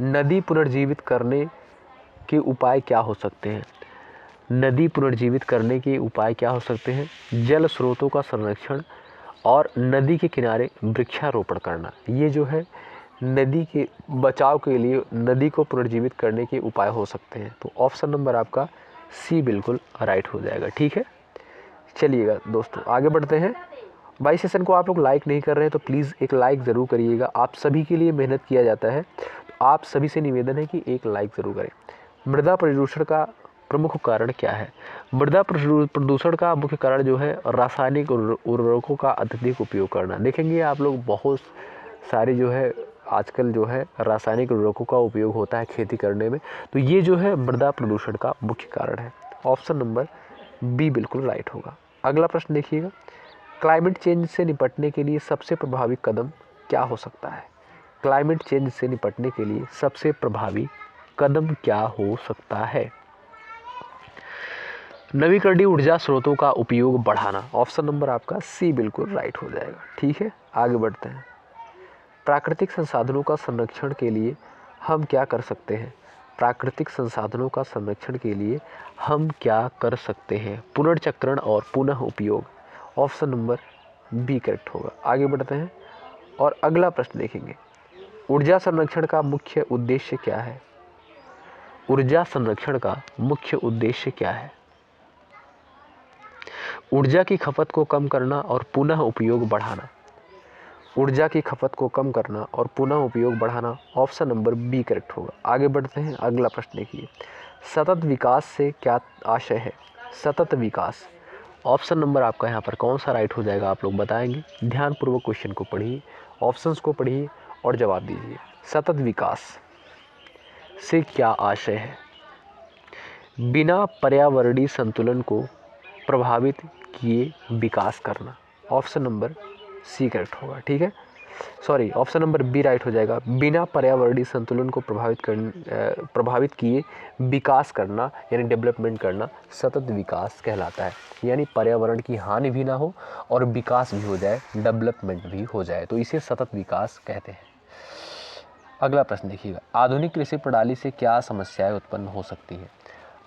नदी पुनर्जीवित करने के उपाय क्या हो सकते हैं? नदी पुनर्जीवित करने के उपाय क्या हो सकते हैं? जल स्रोतों का संरक्षण, और नदी के किनारे वृक्षारोपण करना, ये जो है नदी के बचाव के लिए, नदी को पुनर्जीवित करने के उपाय हो सकते हैं। तो ऑप्शन नंबर आपका सी बिल्कुल राइट हो जाएगा। ठीक है, चलिएगा दोस्तों आगे बढ़ते हैं। भाई सेशन को आप लोग लाइक नहीं कर रहे हैं तो प्लीज़ एक लाइक ज़रूर करिएगा, आप सभी के लिए मेहनत किया जाता है, तो आप सभी से निवेदन है कि एक लाइक ज़रूर करें। मृदा प्रदूषण का प्रमुख कारण क्या है? मृदा प्रदूषण का मुख्य कारण जो है रासायनिक उर्वरकों का अत्यधिक उपयोग करना। देखेंगे आप लोग बहुत सारे जो है आजकल जो है रासायनिक उर्वरकों का उपयोग होता है खेती करने में, तो ये जो है मृदा प्रदूषण का मुख्य कारण है। ऑप्शन नंबर बी बिल्कुल राइट होगा। अगला प्रश्न देखिएगा, क्लाइमेट चेंज से निपटने के लिए सबसे प्रभावी कदम क्या हो सकता है? क्लाइमेट चेंज से निपटने के लिए सबसे प्रभावी कदम क्या हो सकता है? नवीकरणीय ऊर्जा स्रोतों का उपयोग बढ़ाना। ऑप्शन नंबर आपका सी बिल्कुल राइट हो जाएगा। ठीक है, आगे बढ़ते हैं। प्राकृतिक संसाधनों का संरक्षण के लिए हम क्या कर सकते हैं? प्राकृतिक संसाधनों का संरक्षण के लिए हम क्या कर सकते हैं? पुनर्चक्रण और पुनः उपयोग। ऑप्शन नंबर बी करेक्ट होगा। आगे बढ़ते हैं और अगला प्रश्न देखेंगे, ऊर्जा संरक्षण का मुख्य उद्देश्य क्या है? ऊर्जा संरक्षण का मुख्य उद्देश्य क्या है? ऊर्जा की खपत को कम करना और पुनः उपयोग बढ़ाना। ऊर्जा की खपत को कम करना और पुनः उपयोग बढ़ाना। ऑप्शन नंबर बी करेक्ट होगा। आगे बढ़ते हैं, अगला प्रश्न देखिए, सतत विकास से क्या आशय है? सतत विकास, ऑप्शन नंबर आपका यहाँ पर कौन सा राइट हो जाएगा आप लोग बताएंगे। ध्यानपूर्वक क्वेश्चन को पढ़िए, ऑप्शंस को पढ़िए और जवाब दीजिए। सतत विकास से क्या आशय है? बिना पर्यावरणीय संतुलन को प्रभावित किए विकास करना। ऑप्शन नंबर सी करेक्ट होगा। ठीक है, sorry option number B right हो जाएगा। बिना पर्यावरणीय संतुलन को प्रभावित किए विकास करना यानी डेवलपमेंट करना सतत विकास कहलाता है। यानी पर्यावरण की हानि भी ना हो और विकास भी हो जाए, डेवलपमेंट भी हो जाए, तो इसे सतत विकास कहते हैं। अगला प्रश्न देखिएगा, आधुनिक कृषि प्रणाली से क्या समस्याएं उत्पन्न हो सकती है?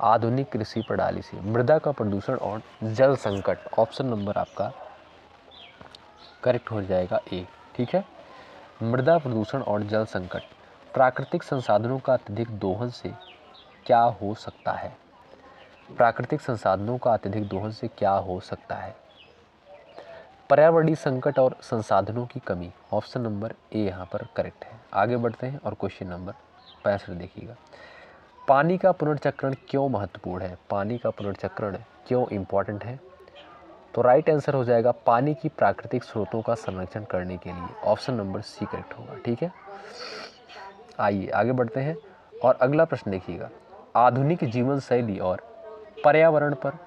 आधुनिक कृषि प्रणाली से मृदा का प्रदूषण और जल संकट। ऑप्शन नंबर आपका करेक्ट हो जाएगा ए। ठीक है, मृदा प्रदूषण और जल संकट। प्राकृतिक संसाधनों का अत्यधिक दोहन से क्या हो सकता है? प्राकृतिक संसाधनों का अत्यधिक दोहन से क्या हो सकता है? पर्यावरणीय संकट और संसाधनों की कमी। ऑप्शन नंबर ए यहाँ पर करेक्ट है। आगे बढ़ते हैं और क्वेश्चन नंबर 65 देखिएगा, पानी का पुनर्चक्रण क्यों महत्वपूर्ण है? पानी का पुनर्चक्रण क्यों इम्पॉर्टेंट है? तो राइट आंसर हो जाएगा पानी की प्राकृतिक स्रोतों का संरक्षण करने के लिए। ऑप्शन नंबर सी करेक्ट होगा। ठीक है, आइए आगे बढ़ते हैं और अगला प्रश्न देखिएगा, आधुनिक जीवन शैली और पर्यावरण पर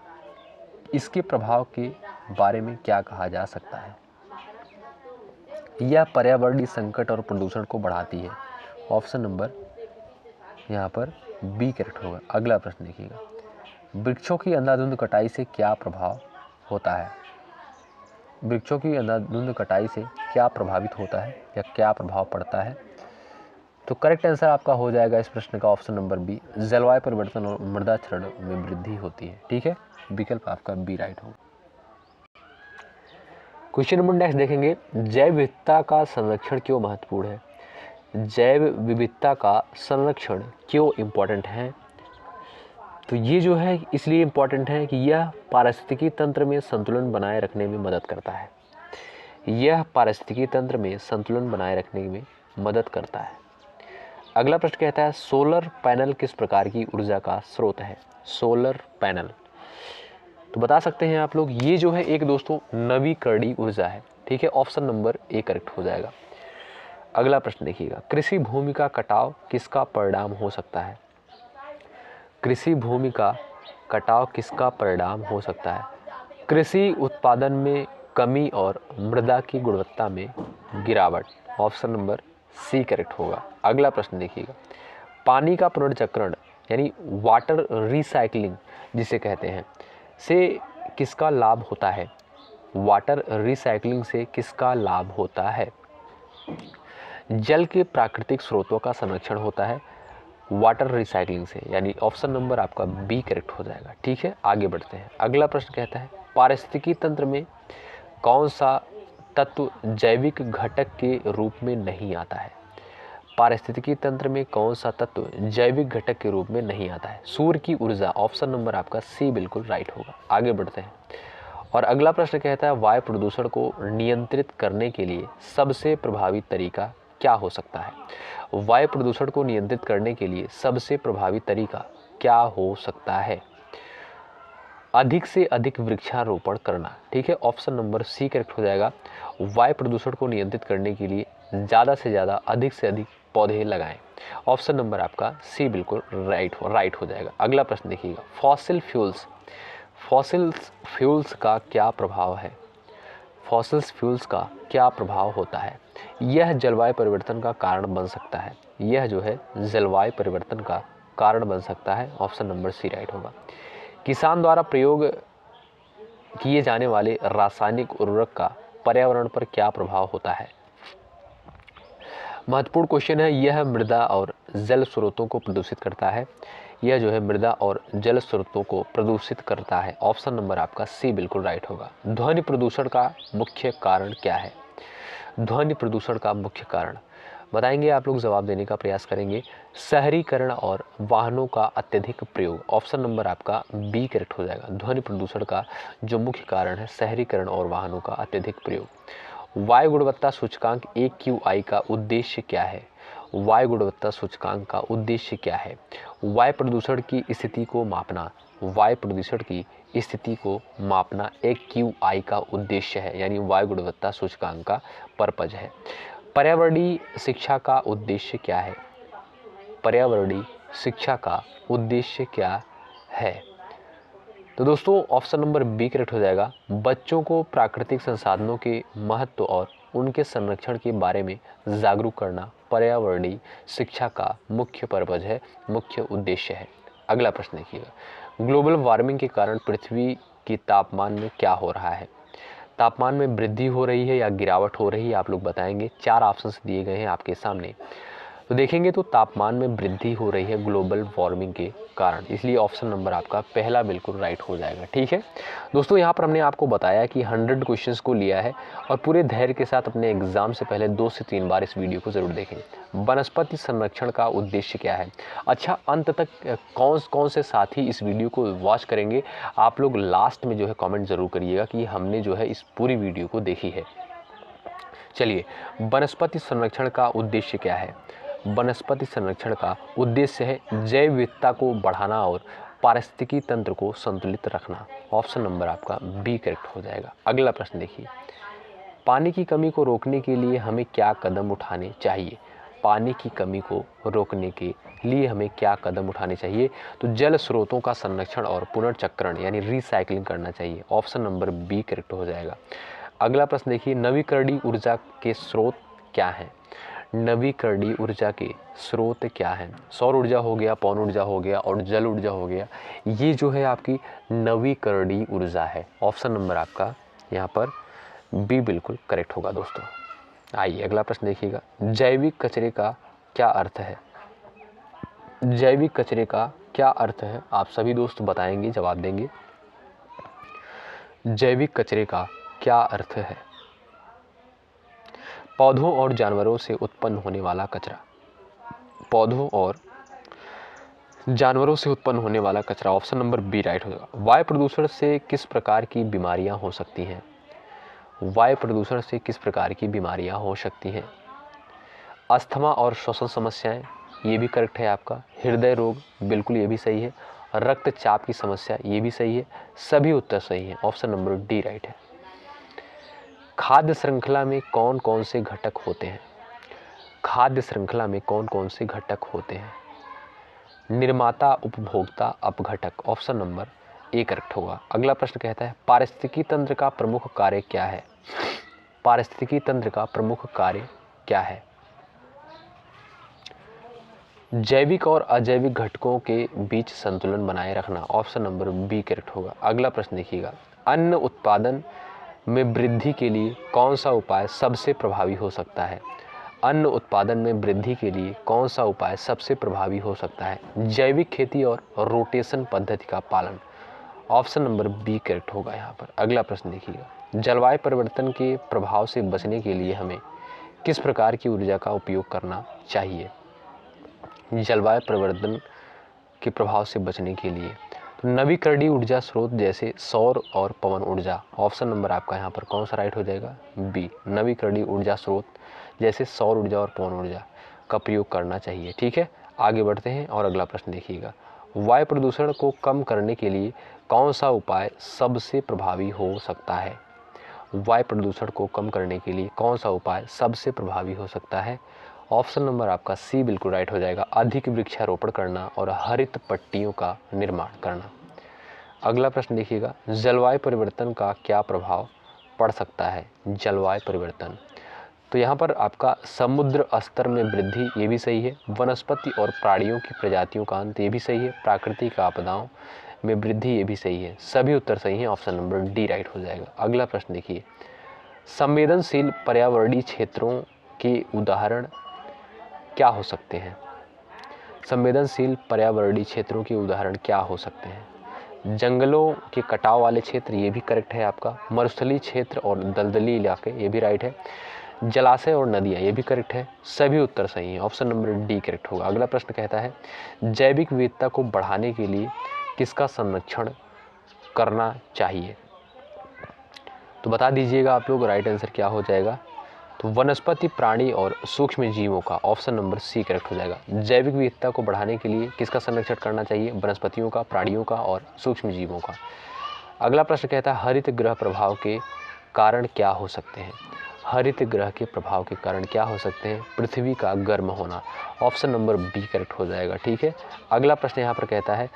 इसके प्रभाव के बारे में क्या कहा जा सकता है? यह पर्यावरणीय संकट और प्रदूषण को बढ़ाती है। ऑप्शन नंबर यहाँ पर बी करेक्ट होगा। अगला प्रश्न देखिएगा, वृक्षों की अंधाधुंध कटाई से क्या प्रभाव होता है? वृक्षों की अंधाधुंध कटाई से क्या प्रभावित होता है या क्या प्रभाव पड़ता है? तो करेक्ट आंसर आपका हो जाएगा इस प्रश्न का ऑप्शन नंबर बी, जलवायु परिवर्तन और मृदा क्षरण में वृद्धि होती है। ठीक है, विकल्प आपका बी राइट होगा। क्वेश्चन नंबर नेक्स्ट देखेंगे, जैव विविधता का संरक्षण क्यों महत्वपूर्ण है? जैव विविधता का संरक्षण क्यों इम्पोर्टेंट है? तो ये जो है इसलिए इम्पॉर्टेंट है कि यह पारिस्थितिकी तंत्र में संतुलन बनाए रखने में मदद करता है। यह पारिस्थितिकी तंत्र में संतुलन बनाए रखने में मदद करता है। अगला प्रश्न कहता है, सोलर पैनल किस प्रकार की ऊर्जा का स्रोत है? सोलर पैनल, तो बता सकते हैं आप लोग, ये जो है एक दोस्तों नवीकरणीय ऊर्जा है। ठीक है, ऑप्शन नंबर ए करेक्ट हो जाएगा। अगला प्रश्न देखिएगा, कृषि भूमि का कटाव किसका परिणाम हो सकता है? कृषि भूमि का कटाव किसका परिणाम हो सकता है? कृषि उत्पादन में कमी और मृदा की गुणवत्ता में गिरावट। ऑप्शन नंबर सी करेक्ट होगा। अगला प्रश्न देखिएगा, पानी का पुनर्चक्रण यानी वाटर रिसाइकलिंग जिसे कहते हैं से किसका लाभ होता है? वाटर रिसाइकलिंग से किसका लाभ होता है? जल के प्राकृतिक स्रोतों का संरक्षण होता है वाटर रिसाइकलिंग से, यानी ऑप्शन नंबर आपका बी करेक्ट हो जाएगा। ठीक है, आगे बढ़ते हैं। अगला प्रश्न कहता है, पारिस्थितिकी तंत्र में कौन सा तत्व जैविक घटक के रूप में नहीं आता है? पारिस्थितिकी तंत्र में कौन सा तत्व जैविक घटक के रूप में नहीं आता है? सूर्य की ऊर्जा। ऑप्शन नंबर आपका सी बिल्कुल राइट होगा। आगे बढ़ते हैं और अगला प्रश्न कहता है वायु प्रदूषण को नियंत्रित करने के लिए सबसे प्रभावी तरीका क्या हो सकता है? वायु प्रदूषण को नियंत्रित करने के लिए सबसे प्रभावी तरीका क्या हो सकता है? अधिक से अधिक वृक्षारोपण करना। ठीक है, ऑप्शन नंबर सी करेक्ट हो जाएगा। वायु प्रदूषण को नियंत्रित करने के लिए ज़्यादा से ज़्यादा अधिक से अधिक पौधे लगाएं। ऑप्शन नंबर आपका सी बिल्कुल राइट हो जाएगा। अगला प्रश्न देखिएगा, फॉसिल फ्यूल्स का क्या प्रभाव है? फॉसिल्स फ्यूल्स का क्या प्रभाव होता है? यह जलवायु परिवर्तन का कारण बन सकता है। यह जो है जलवायु परिवर्तन का कारण बन सकता है। ऑप्शन नंबर सी राइट होगा। किसान द्वारा प्रयोग किए जाने वाले रासायनिक उर्वरक का पर्यावरण पर क्या प्रभाव होता है? महत्वपूर्ण क्वेश्चन है। यह मृदा और जल स्रोतों को प्रदूषित करता है। यह जो है मृदा और जल स्रोतों को प्रदूषित करता है। ऑप्शन नंबर आपका सी बिल्कुल राइट होगा। ध्वनि प्रदूषण का मुख्य कारण क्या है? ध्वनि प्रदूषण का मुख्य कारण बताएंगे, आप लोग जवाब देने का प्रयास करेंगे। शहरीकरण और वाहनों का अत्यधिक प्रयोग। ऑप्शन नंबर आपका बी करेक्ट हो जाएगा। ध्वनि प्रदूषण का जो मुख्य कारण है शहरीकरण और वाहनों का अत्यधिक प्रयोग। वायु गुणवत्ता सूचकांक AQI का उद्देश्य क्या है? वायु गुणवत्ता सूचकांक का उद्देश्य क्या है? वायु प्रदूषण की स्थिति को मापना। वायु प्रदूषण की स्थिति को मापना AQI का उद्देश्य है, यानी वायु गुणवत्ता सूचकांक का पर्पज है। पर्यावरणीय शिक्षा का उद्देश्य क्या है? पर्यावरणीय शिक्षा का उद्देश्य क्या है? तो दोस्तों ऑप्शन नंबर बी करेक्ट हो जाएगा। बच्चों को प्राकृतिक संसाधनों के महत्व और उनके संरक्षण के बारे में जागरूक करना पर्यावरणीय शिक्षा का मुख्य पर्पज है, मुख्य उद्देश्य है। अगला प्रश्न देखिएगा, ग्लोबल वार्मिंग के कारण पृथ्वी के तापमान में क्या हो रहा है? तापमान में वृद्धि हो रही है या गिरावट हो रही है, आप लोग बताएंगे। 4 ऑप्शंस दिए गए हैं आपके सामने। तो देखेंगे तो तापमान में वृद्धि हो रही है ग्लोबल वार्मिंग के कारण, इसलिए ऑप्शन नंबर आपका पहला बिल्कुल राइट हो जाएगा। ठीक है दोस्तों, यहाँ पर हमने आपको बताया कि 100 क्वेश्चंस को लिया है और पूरे धैर्य के साथ अपने एग्जाम से पहले 2 से 3 बार इस वीडियो को ज़रूर देखें। वनस्पति संरक्षण का उद्देश्य क्या है? अच्छा, अंत तक कौन से साथी इस वीडियो को वॉच करेंगे, आप लोग लास्ट में जो है कॉमेंट ज़रूर करिएगा कि हमने जो है इस पूरी वीडियो को देखी है। चलिए, वनस्पति संरक्षण का उद्देश्य क्या है? वनस्पति संरक्षण का उद्देश्य है जैव विविधता को बढ़ाना और पारिस्थितिकी तंत्र को संतुलित रखना। ऑप्शन नंबर आपका बी करेक्ट हो जाएगा। अगला प्रश्न देखिए, पानी की कमी को रोकने के लिए हमें क्या कदम उठाने चाहिए? पानी की कमी को रोकने के लिए हमें क्या कदम उठाने चाहिए? तो जल स्रोतों का संरक्षण और पुनर्चक्रण यानी रिसाइकलिंग करना चाहिए। ऑप्शन नंबर बी करेक्ट हो जाएगा। अगला प्रश्न देखिए, नवीकरणीय ऊर्जा के स्रोत क्या हैं? नवीकरणीय ऊर्जा के स्रोत क्या हैं? सौर ऊर्जा हो गया, पवन ऊर्जा हो गया और जल ऊर्जा हो गया, ये जो है आपकी नवीकरणीय ऊर्जा है। ऑप्शन नंबर आपका यहाँ पर बी बिल्कुल करेक्ट होगा दोस्तों। आइए अगला प्रश्न देखिएगा, जैविक कचरे का क्या अर्थ है? जैविक कचरे का क्या अर्थ है? आप सभी दोस्त बताएंगे, जवाब देंगे। जैविक कचरे का क्या अर्थ है? पौधों और जानवरों से उत्पन्न होने वाला कचरा। पौधों और जानवरों से उत्पन्न होने वाला कचरा। ऑप्शन नंबर बी राइट हो जाएगा। वायु प्रदूषण से किस प्रकार की बीमारियां हो सकती हैं? वायु प्रदूषण से किस प्रकार की बीमारियां हो सकती हैं? अस्थमा और श्वसन समस्याएं, ये भी करेक्ट है आपका। हृदय रोग, बिल्कुल ये भी सही है। रक्तचाप की समस्या, ये भी सही है। सभी उत्तर सही हैं। ऑप्शन नंबर डी राइट है। खाद्य श्रृंखला में कौन कौन से घटक होते हैं? खाद्य श्रृंखला में कौन कौन से घटक होते हैं? निर्माता, उपभोक्ता, अपघटक। ऑप्शन नंबर ए करेक्ट होगा। अगला प्रश्न कहता है, पारिस्थितिकी तंत्र का प्रमुख कार्य क्या है? पारिस्थितिकी तंत्र का प्रमुख कार्य क्या है? जैविक और अजैविक घटकों के बीच संतुलन बनाए रखना। ऑप्शन नंबर बी करेक्ट होगा। अगला प्रश्न देखिएगा, अन्न उत्पादन में वृद्धि के लिए कौन सा उपाय सबसे प्रभावी हो सकता है? अन्न उत्पादन में वृद्धि के लिए कौन सा उपाय सबसे प्रभावी हो सकता है? जैविक खेती और रोटेशन पद्धति का पालन। ऑप्शन नंबर बी करेक्ट होगा यहाँ पर। अगला प्रश्न देखिएगा, जलवायु परिवर्तन के प्रभाव से बचने के लिए हमें किस प्रकार की ऊर्जा का उपयोग करना चाहिए? जलवायु परिवर्तन के प्रभाव से बचने के लिए तो नवीकरणीय ऊर्जा स्रोत जैसे सौर और पवन ऊर्जा, ऑप्शन नंबर आपका यहाँ पर कौन सा राइट हो जाएगा? बी, नवीकरणीय ऊर्जा स्रोत जैसे सौर ऊर्जा और पवन ऊर्जा का प्रयोग करना चाहिए। ठीक है, आगे बढ़ते हैं और अगला प्रश्न देखिएगा। वायु प्रदूषण को कम करने के लिए कौन सा उपाय सबसे प्रभावी हो सकता है? वायु प्रदूषण को कम करने के लिए कौन सा उपाय सबसे प्रभावी हो सकता है? ऑप्शन नंबर आपका सी बिल्कुल राइट हो जाएगा, अधिक वृक्षारोपण करना और हरित पट्टियों का निर्माण करना। अगला प्रश्न देखिएगा, जलवायु परिवर्तन का क्या प्रभाव पड़ सकता है? जलवायु परिवर्तन, तो यहाँ पर आपका समुद्र स्तर में वृद्धि, ये भी सही है। वनस्पति और प्राणियों की प्रजातियों का अंत, ये भी सही है। प्राकृतिक आपदाओं में वृद्धि, ये भी सही है। सभी उत्तर सही हैं, ऑप्शन नंबर डी राइट हो जाएगा। अगला प्रश्न देखिए, संवेदनशील पर्यावरणीय क्षेत्रों के उदाहरण क्या हो सकते हैं? संवेदनशील पर्यावरणीय क्षेत्रों के उदाहरण क्या हो सकते हैं? जंगलों के कटाव वाले क्षेत्र, ये भी करेक्ट है आपका। मरुस्थलीय क्षेत्र और दलदली इलाके, ये भी राइट है। जलाशय और नदियाँ, ये भी करेक्ट है। सभी उत्तर सही हैं, ऑप्शन नंबर डी करेक्ट होगा। अगला प्रश्न कहता है, जैविक विविधता को बढ़ाने के लिए किसका संरक्षण करना चाहिए? तो बता दीजिएगा आप लोग, राइट आंसर क्या हो जाएगा? तो वनस्पति, प्राणी और सूक्ष्म जीवों का, ऑप्शन नंबर सी करेक्ट हो जाएगा। जैविक विविधता को बढ़ाने के लिए किसका संरक्षण करना चाहिए? वनस्पतियों का, प्राणियों का और सूक्ष्म जीवों का। अगला प्रश्न कहता है, हरित गृह प्रभाव के कारण क्या हो सकते हैं? हरित गृह के प्रभाव के कारण क्या हो सकते हैं? पृथ्वी का गर्म होना, ऑप्शन नंबर बी करेक्ट हो जाएगा। ठीक है, अगला प्रश्न यहाँ पर कहता है,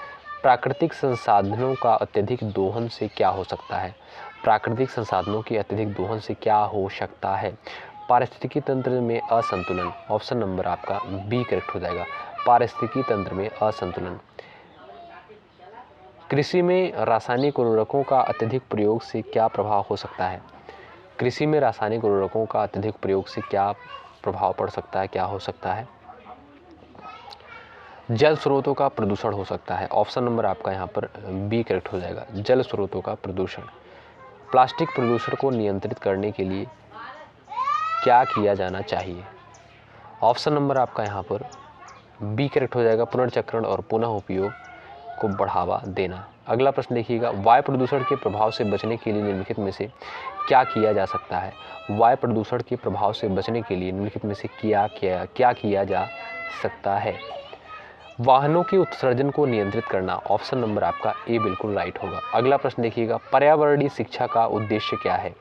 प्राकृतिक संसाधनों का अत्यधिक दोहन से क्या हो सकता है? प्राकृतिक संसाधनों के अत्यधिक दोहन से क्या हो सकता है? पारिस्थितिकी तंत्र में असंतुलन, ऑप्शन नंबर आपका बी करेक्ट हो जाएगा। पारिस्थितिकी तंत्र में असंतुलन। कृषि में रासायनिक उर्वरकों का अत्यधिक प्रयोग से क्या प्रभाव हो सकता है? कृषि में रासायनिक उर्वरकों का अत्यधिक प्रयोग से क्या प्रभाव पड़ सकता है, क्या हो सकता है? जल स्रोतों का प्रदूषण हो सकता है, ऑप्शन नंबर आपका यहाँ पर बी करेक्ट हो जाएगा। जल स्रोतों का प्रदूषण। प्लास्टिक प्रदूषण को नियंत्रित करने के लिए क्या किया जाना चाहिए? ऑप्शन नंबर आपका यहाँ पर बी करेक्ट हो जाएगा। पुनर्चक्रण और पुनः उपयोग को बढ़ावा देना। अगला प्रश्न देखिएगा, वायु प्रदूषण के प्रभाव से बचने के लिए निम्नलिखित में से क्या किया जा सकता है? वायु प्रदूषण के प्रभाव से बचने के लिए निम्नलिखित में से क्या किया जा सकता है? वाहनों के उत्सर्जन को नियंत्रित करना, ऑप्शन नंबर आपका ए बिल्कुल राइट होगा। अगला प्रश्न देखिएगा, पर्यावरणीय शिक्षा का उद्देश्य क्या है?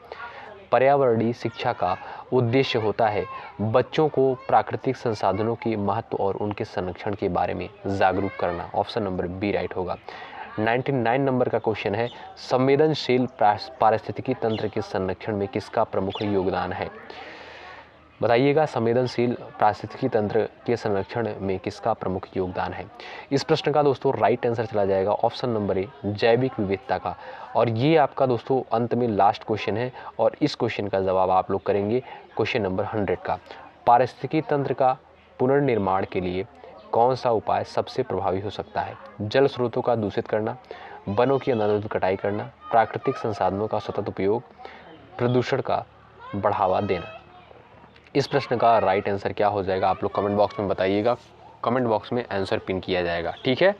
पर्यावरणीय शिक्षा का उद्देश्य होता है बच्चों को प्राकृतिक संसाधनों के महत्व और उनके संरक्षण के बारे में जागरूक करना, ऑप्शन नंबर बी राइट होगा। 99 नंबर का क्वेश्चन है, संवेदनशील पारिस्थितिकी तंत्र के संरक्षण में किसका प्रमुख योगदान है? बताइएगा, संवेदनशील पारिस्थितिकी तंत्र के संरक्षण में किसका प्रमुख योगदान है? इस प्रश्न का दोस्तों राइट आंसर चला जाएगा ऑप्शन नंबर ए, जैविक विविधता का। और ये आपका दोस्तों अंत में लास्ट क्वेश्चन है और इस क्वेश्चन का जवाब आप लोग करेंगे क्वेश्चन नंबर 100 का। पारिस्थितिकी तंत्र का पुनर्निर्माण के लिए कौन सा उपाय सबसे प्रभावी हो सकता है? जल स्रोतों का दूषित करना, वनों की अनावश्यक कटाई करना, प्राकृतिक संसाधनों का सतत उपयोग, प्रदूषण का बढ़ावा देना। इस प्रश्न का राइट आंसर क्या हो जाएगा आप लोग कमेंट बॉक्स में बताइएगा। कमेंट बॉक्स में आंसर पिन किया जाएगा, ठीक है?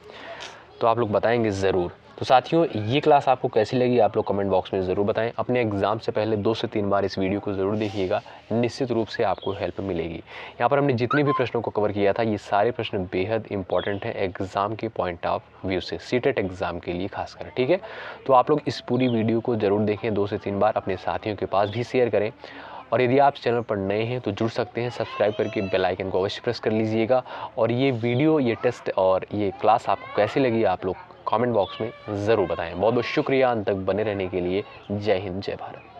तो आप लोग बताएंगे ज़रूर। तो साथियों, ये क्लास आपको कैसी लगी आप लोग कमेंट बॉक्स में ज़रूर बताएं। अपने एग्जाम से पहले 2 से 3 बार इस वीडियो को ज़रूर देखिएगा, निश्चित रूप से आपको हेल्प मिलेगी। यहाँ पर हमने जितने भी प्रश्नों को कवर किया था, ये सारे प्रश्न बेहद इंपॉर्टेंट हैं एग्ज़ाम के पॉइंट ऑफ व्यू से, सीटेट एग्ज़ाम के लिए खासकर, ठीक है? तो आप लोग इस पूरी वीडियो को ज़रूर देखें 2 से 3 बार, अपने साथियों के पास भी शेयर करें। और यदि आप चैनल पर नए हैं तो जुड़ सकते हैं, सब्सक्राइब करके बेल आइकन को अवश्य प्रेस कर लीजिएगा। और ये वीडियो, ये टेस्ट और ये क्लास आपको कैसी लगी आप लोग कमेंट बॉक्स में ज़रूर बताएं। बहुत बहुत शुक्रिया अंत तक बने रहने के लिए। जय हिंद, जय भारत।